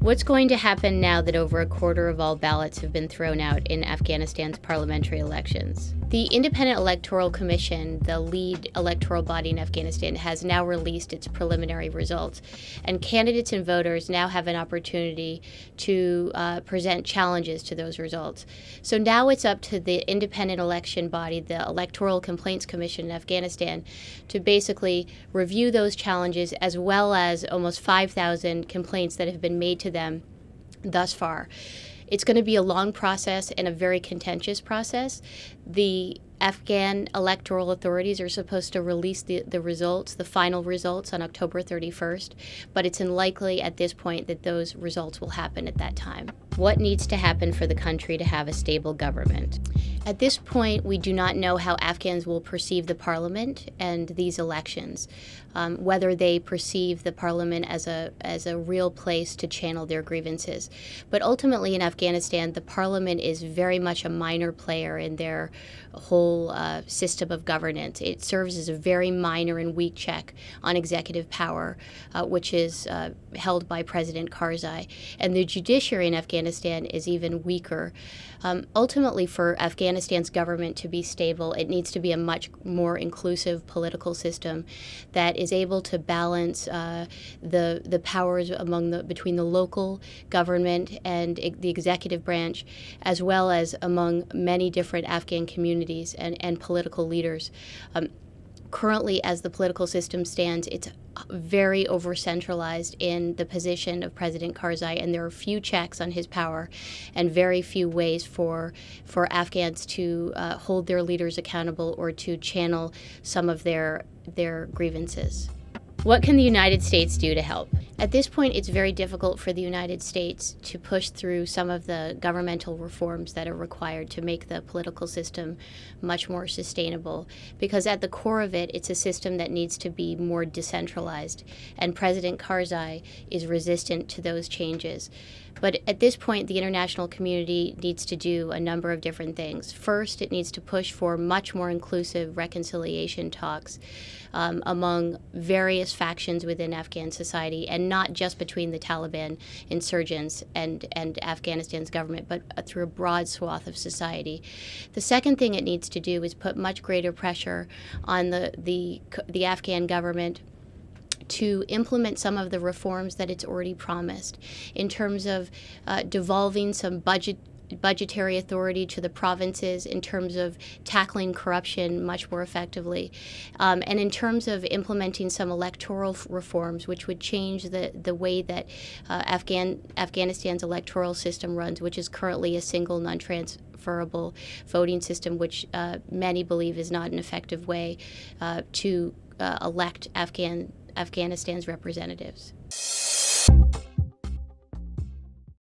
What's going to happen now that over a quarter of all ballots have been thrown out in Afghanistan's parliamentary elections? The Independent Electoral Commission, the lead electoral body in Afghanistan, has now released its preliminary results, and candidates and voters now have an opportunity to present challenges to those results. So now it's up to the independent election body, the Electoral Complaints Commission in Afghanistan, to basically review those challenges, as well as almost 5,000 complaints that have been made to them thus far. It's going to be a long process and a very contentious process. The Afghan electoral authorities are supposed to release the results, the final results, on October 31st, but it's unlikely at this point that those results will happen at that time. What needs to happen for the country to have a stable government? At this point, we do not know how Afghans will perceive the parliament and these elections, whether they perceive the parliament as a real place to channel their grievances. But ultimately in Afghanistan, the parliament is very much a minor player in their whole system of governance. It serves as a very minor and weak check on executive power, which is held by President Karzai. And the judiciary in Afghanistan is even weaker. Ultimately, for Afghanistan's government to be stable, it needs to be a much more inclusive political system that is able to balance the powers between the local government and the executive branch, as well as among many different Afghan communities and political leaders. Currently, as the political system stands, it's very over-centralized in the position of President Karzai, and there are few checks on his power and very few ways for Afghans to hold their leaders accountable or to channel some of their grievances. What can the United States do to help? At this point, it's very difficult for the United States to push through some of the governmental reforms that are required to make the political system much more sustainable, because at the core of it, it's a system that needs to be more decentralized, and President Karzai is resistant to those changes. But at this point, the international community needs to do a number of different things. First, it needs to push for much more inclusive reconciliation talks among various factions within Afghan society, and not just between the Taliban insurgents and Afghanistan's government, but through a broad swath of society. The second thing it needs to do is put much greater pressure on the Afghan government to implement some of the reforms that it's already promised, in terms of devolving some budgetary authority to the provinces, in terms of tackling corruption much more effectively, and in terms of implementing some electoral reforms which would change the way that Afghanistan's electoral system runs, which is currently a single non-transferable voting system, which many believe is not an effective way to elect Afghanistan's representatives.